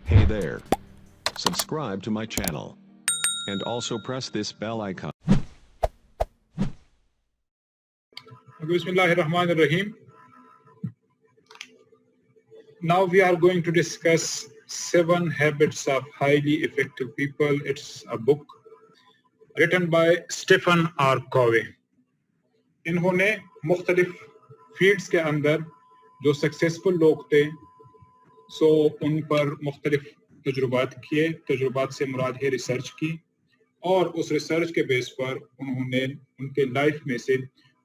Hey there. Subscribe to my channel. And also press this bell icon. Bismillahirrahmanirrahim. Now we are going to discuss 7 Habits of Highly Effective People. It's a book written by Stephen R. Covey. इन्होंने मुख्तलिफ fields के अंदर जो successful लोग थे उन पर मुख्तलिफ तजुर्बात किए। तजुर्बात से मुराद है रिसर्च की, और उस रिसर्च के बेस पर उन्होंने उनके लाइफ में से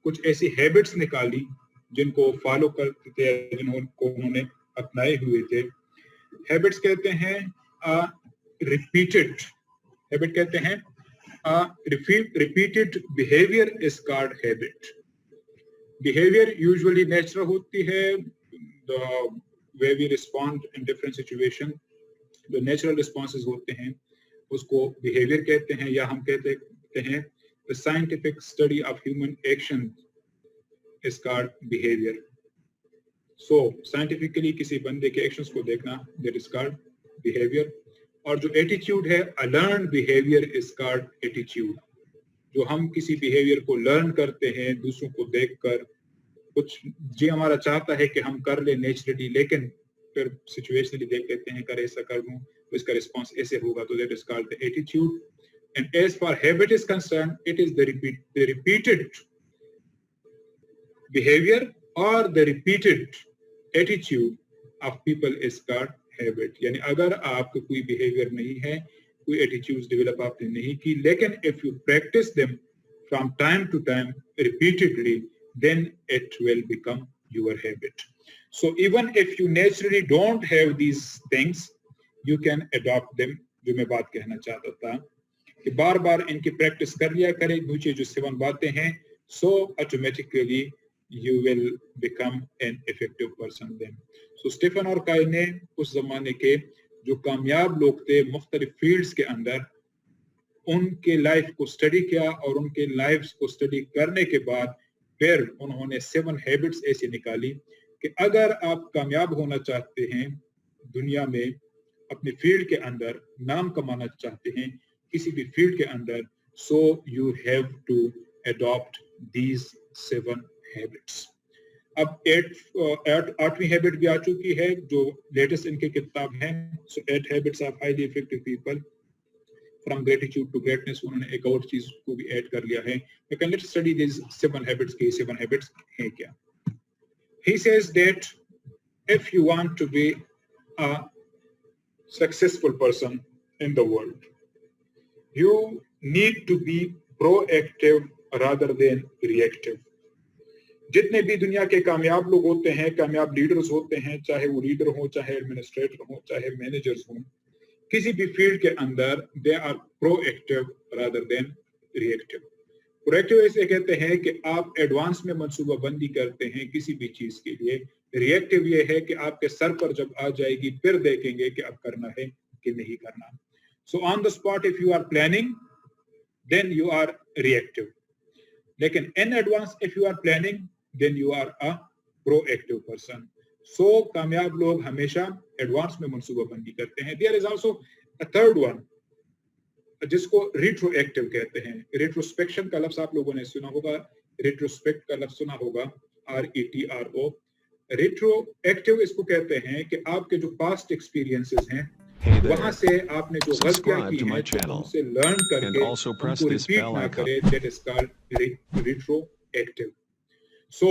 कुछ ऐसी हैबिट्स निकाली जिनको फॉलो करते थे, जिनको उन्होंने अपनाए हुए थे। हैबिट्स कहते हैं रिपीटेड हैबिट कहते हैं repeated behaviour is called habit. Behaviour usually natural होती है, the way we respond in different situation, जो नेचुरल रिस्पॉन्सेज होते हैं उसको बिहेवियर कहते हैं, या हम कहते हैं the scientific study of human action is called behaviour. So scientifically किसी बंदे के एक्शंस को देखना, दैट इज कॉल्ड बिहेवियर। और जो एटीट्यूड है, अ learn behaviour is called attitude. जो हम किसी बिहेवियर को लर्न करते हैं दूसरों को देखकर, कुछ जी हमारा चाहता है कि हम कर ले नेचुरली, लेकिन फिर सिचुएशनली देख लेते हैं कर ऐसा कर दूं तो इसका रिस्पांस ऐसे होगा, तो that is called the attitude. And as for habit is concern, it is the repeated behaviour और the repeated attitude of people is called habit. यानी अगर आपका कोई बिहेवियर नहीं है, कोई एटीट्यूड्स डेवलप आपने नहीं की, लेकिन if you practise them from time to time repeatedly, then it will become your habit. So even if you naturally don't have these things, you can adopt them. जो मैं बात कहना चाहता था कि बार बार इनकी प्रैक्टिस कर लिया करें, नीचे जो 7 बातें हैं, so automatically you will become an effective person then. So Stephen और काई ने उस जमाने के जो कामयाब लोग थे मुख्तलिफ फील्ड्स के अंदर, उनके लाइफ को स्टडी किया, और उनके लाइफ को स्टडी करने के बाद फिर उन्होंने 7 हैबिट्स ऐसी निकाली कि अगर आप कामयाब होना चाहते हैं दुनिया में, अपने फील्ड के अंदर नाम कमाना चाहते हैं किसी भी फील्ड के अंदर, so you have to adopt these 7 habits. अब 8वीं हैबिट भी आ चुकी है जो लेटेस्ट इनके किताब है। So 8 habits of highly effective people from gratitude to greatness. उन्होंने एक और चीज को भी ऐड कर लिया है। लेट्स स्टडी दिस 7 हैबिट्स के 7 हैबिट्स हैं क्या। He says that if you want to be a successful person in the world, you need to be proactive rather than reactive. जितने भी दुनिया के कामयाब लोग होते हैं, कामयाब लीडर्स होते हैं, चाहे वो लीडर हो, चाहे एडमिनिस्ट्रेटर हो, चाहे मैनेजर्स हो, किसी भी फील्ड के अंदर they are proactive rather than reactive. Proactive ऐसे कहते हैं कि आप एडवांस में मंसूबाबंदी करते हैं किसी भी चीज के लिए। रिएक्टिव ये है कि आपके सर पर जब आ जाएगी फिर देखेंगे कि अब करना है कि नहीं करना। So on the spot if you are planning then you are reactive, लेकिन in advance if you are planning then you are a proactive person. So कामयाब लोग हमेशा एडवांस में मंसूबाबंदी करते हैं। There is also a third one जिसको retroactive कहते हैं। रिट्रोस्पेक्शन का लफ्ज आप लोगों ने सुना होगा, रिट्रोस्पेक्ट का लफ्ज सुना होगा, RETRO। रिट्रोएक्टिव इसको कहते हैं कि आपके जो पास्ट एक्सपीरियंसेस हैं वहां से आपने जो गलतियां की हैं उनसे लर्न करके उनको रिपीट ना करें, that is called retroactive. So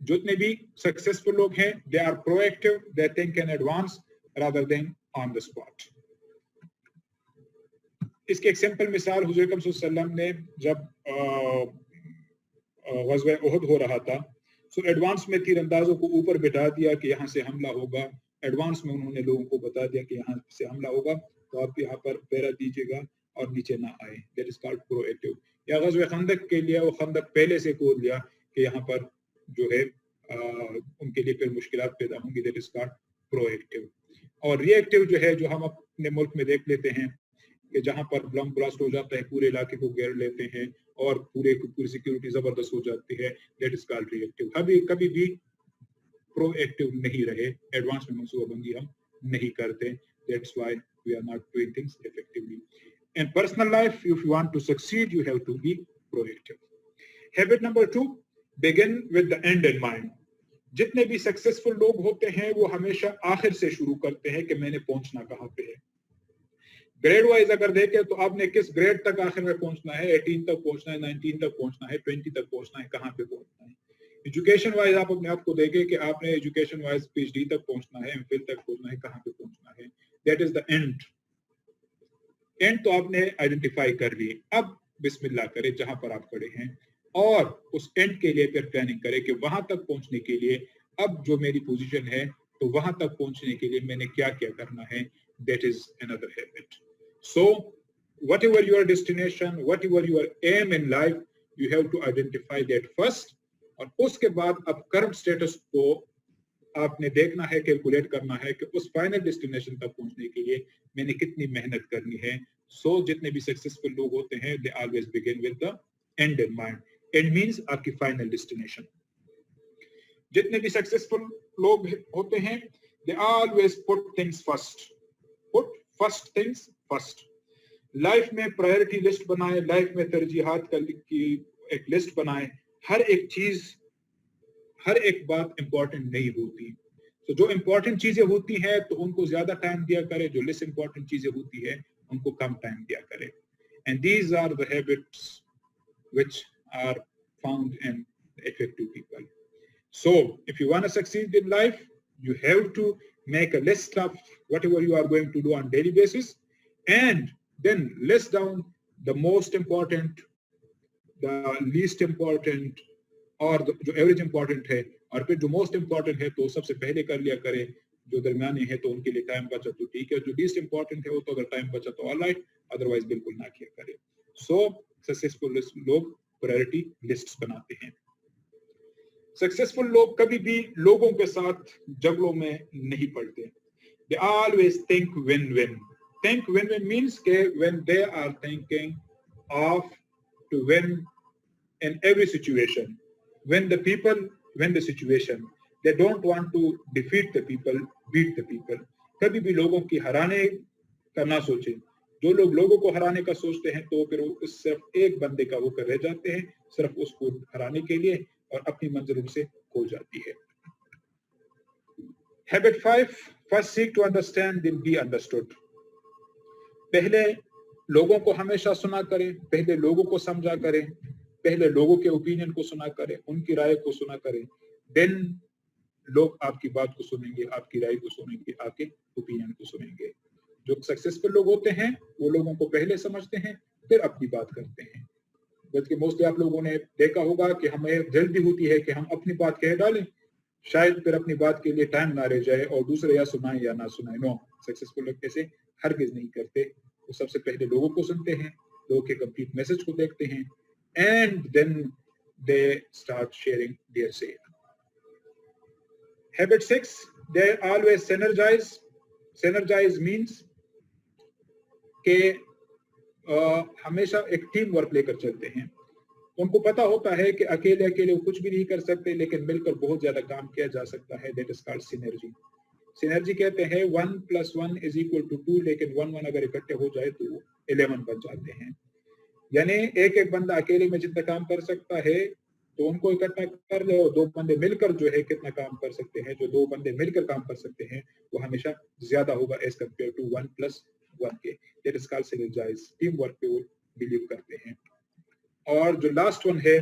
जितने भी सक्सेसफुल लोग हैं they are proactive, they think in advance rather than on the spot. इसकी एक सिंपल मिसाल हुजूर अकरम सल्लल्लाहु अलैहि वसल्लम ने जब ग़ज़वा उहद हो रहा था, सो एडवांस में तीरंदाजों को ऊपर बिठा दिया कि यहाँ से हमला होगा। एडवांस में उन्होंने लोगों को बता दिया कि यहाँ से हमला होगा तो आप यहाँ पर पहरा दीजिएगा और नीचे ना आए, दैट इज कॉल्ड प्रोएक्टिव। या ग़ज़वा खंदक के लिए वो खंदक पहले से खोद लिया कि यहाँ पर जो है उनके लिए फिर मुश्किलात पैदा होंगी, दैट इज कॉल्ड प्रोएक्टिव। और रिएक्टिव जो है, जो हम अपने मुल्क में देख लेते हैं कि जहाँ पर बम ब्लास्ट हो जाता है, पूरे इलाके को घेर लेते हैं और पूरी सिक्योरिटी जबरदस्त हो जाती है, दैट इज कॉल्ड रिएक्टिव। कभी भी प्रोएक्टिव नहीं रहे, एडवांस में मंसूबाबंदी हम नहीं करते. That's why we are not doing things effectively. In personal life, if you want to succeed, you have to be proactive. Habit number 2, begin with the end in mind. जितने भी successful लोग होते हैं वो हमेशा आखिर से शुरू करते हैं कि मैंने पहुंचना कहाँ पे है. ग्रेड वाइज अगर देखें तो आपने किस ग्रेड तक आखिर में पहुंचना है, 18 तक पहुंचना है, 19 तक पहुंचना है, 20 तक पहुंचना है, कहाँ पे पहुंचना है. एजुकेशन वाइज आप अपने आप को देखें कि आपने एजुकेशन वाइज PhD तक पहुंचना है, MPhil तक पहुंचना है, कहाँ पे पहुंचना है. दैट इज द एंड तो आपने आइडेंटिफाई कर ली. अब बिस्मिल्लाह करें जहां पर आप खड़े हैं और उस एंड के लिए फिर प्लानिंग करें कि वहां तक पहुंचने के लिए अब जो मेरी पोजीशन है तो वहां तक पहुंचने के लिए मैंने क्या क्या करना है. That is another habit. So whatever your destination, whatever your aim in life, you have to identify that first. और उसके बाद अब करंट स्टेटस को आपने देखना है, कैलकुलेट करना है कि उस फाइनल डेस्टिनेशन तक पहुंचने के लिए मैंने कितनी मेहनत करनी है. सो जितने भी सक्सेसफुल लोग होते हैं they always begin with the and in mind. And means आपकी फाइनल डेस्टिनेशन. जितने भी सक्सेसफुल लोग होते हैं they always put things first. Put first things first. Life में प्रायोरिटी लिस्ट बनाए, लाइफ में तरजीहात की एक लिस्ट बनाए. हर एक चीज, हर एक बात इंपॉर्टेंट नहीं होती. तो जो इंपॉर्टेंट चीजें होती हैं तो उनको ज्यादा टाइम दिया करे, जो लेस इंपॉर्टेंट चीजें होती है उनको कम टाइम दिया करे. And these are the habits which are found in effective people. So if you want to succeed in life, you have to make a list of whatever you are going to do on daily basis, and then list down the most important, the least important, और जो average important है, और फिर जो most important है तो सबसे पहले कर लिया करे. जो दरमियानी है तो उनके लिए टाइम बचा तो ठीक है, जो लीस्ट इंपॉर्टेंट है वो तो अगर टाइम बचा तो ऑलराइट, अदरवाइज बिल्कुल ना किया करे. सो सक्सेसफुल लोग प्रायोरिटी लिस्ट्स बनाते हैं. सक्सेसफुल लोग कभी भी लोगों के साथ झगड़ों में नहीं पड़ते. They always think win win. Think win win means के when they are thinking of to win in every situation, when the people win the situation, they don't want to defeat the people, beat the people. कभी भी लोगों की हराने का ना सोचें. जो लोग लोगों को हराने का सोचते हैं तो फिर वो सिर्फ एक बंदे का होकर रह जाते हैं, सिर्फ उसको हराने के लिए, और अपनी मंजिल उनसे खो जाती है. Habit 5, first seek to understand, then be understood. पहले लोगों को हमेशा सुना करें, पहले लोगों को समझा करें, पहले लोगों के ओपिनियन को सुना करें, उनकी राय को सुना करें. देन लोग आपकी बात को सुनेंगे, आपकी राय को सुनेंगे, आपके ओपिनियन को सुनेंगे. जो सक्सेसफुल लोग होते हैं वो लोगों को पहले समझते हैं फिर अपनी बात करते हैं. बल्कि मोस्टली आप लोगों ने देखा होगा कि हमें जल्दी होती है कि हम अपनी बात कह डालें, शायद फिर अपनी बात के लिए टाइम ना रह जाए और दूसरे या सुनाए या ना सुनाए. नो, सक्सेसफुल लोग कैसे हरगिज नहीं करते. वो सबसे पहले लोगों को सुनते हैं, लोगों के कंप्लीट मैसेज को देखते हैं, and then they start sharing their say. Habit 6, they always synergize. Synergize means के हमेशा एक टीम वर्क लेकर चलते हैं. उनको पता होता है कि अकेले अकेले वो कुछ भी नहीं कर सकते, लेकिन मिलकर बहुत ज्यादा काम किया जा सकता है. That is called synergy. Synergy कहते हैं 1 + 1 = 2, लेकिन 1 अगर इकट्ठे हो जाए तो 11 बन जाते हैं. यानी एक एक बंदा अकेले में जितना काम कर सकता है तो उनको इकट्ठा कर लो, 2 बंदे मिलकर जो है कितना काम कर सकते हैं, जो 2 बंदे मिलकर काम कर सकते हैं वो हमेशा ज्यादा होगा एज कंपेयर टू 1 + 1 के. That is called synergise. Team work पे वो बिलीव करते हैं. और जो लास्ट वन है,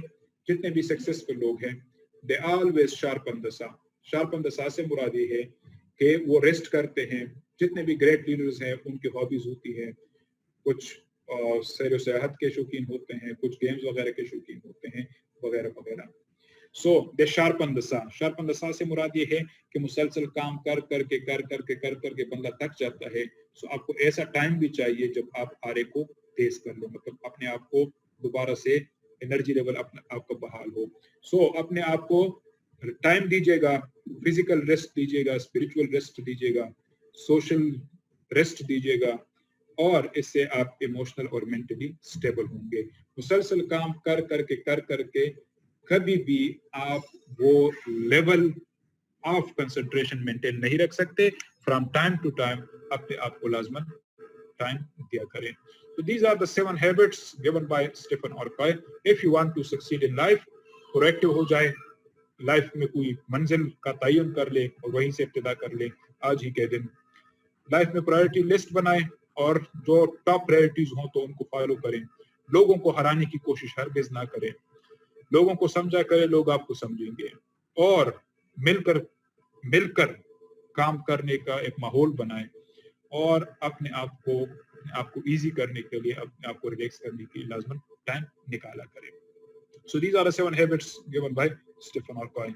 जितने भी सक्सेसफुल लोग हैं दे ऑलवेज शार्पन द सा. शार्पन द सा से मुराद ये है कि वो रेस्ट करते हैं. जितने भी ग्रेट लीडर्स हैं उनकी हॉबीज होती है, कुछ सैर सयाहत के शौकीन होते हैं, कुछ गेम्स वगैरह के शौकीन होते हैं, वगैरह वगैरह. सो दे शार्पन द सा. शार्पन द सा से मुराद ये है कि मुसलसल काम कर करके बंदा थक जाता है. सो आपको ऐसा टाइम भी चाहिए जब आप आरे को तेज कर लो, मतलब अपने आप को दोबारा से एनर्जी लेवल आपका बहाल हो. सो अपने आप को टाइम दीजिएगा, फिजिकल रेस्ट दीजिएगा, स्पिरिचुअल रेस्ट दीजिएगा, सोशल रेस्ट दीजिएगा, और इससे आप इमोशनल और मेंटली स्टेबल होंगे. मुसलसल काम कर करके कभी भी आप वो लेवल ऑफ कंसंट्रेशन मेंटेन नहीं रख सकते फ्रॉम टाइम टू टाइम अपने आप को लाजमन टाइम दिया करें. So these are the 7 habits given by Stephen Orkoy. If you want to succeed in life, proactive हो जाए, लाइफ में कोई मंजिल का तयन कर ले और वहीं से इब्तिदा कर ले आज ही के दिन. लाइफ में प्रायोरिटी लिस्ट बनाएं और जो टॉप प्रायोरिटीज हों तो उनको फॉलो करें. लोगों को हराने की कोशिश हरगिज ना करें. लोगों को समझा करें, लोग आपको समझेंगे. और मिलकर काम करने का एक माहौल बनाएं और अपने आप को इजी करने के लिए, अपने आप को रिलैक्स करने के लिए लाजमन टाइम निकाला करें. So these are the 7 habits given by Stephen Orkoy.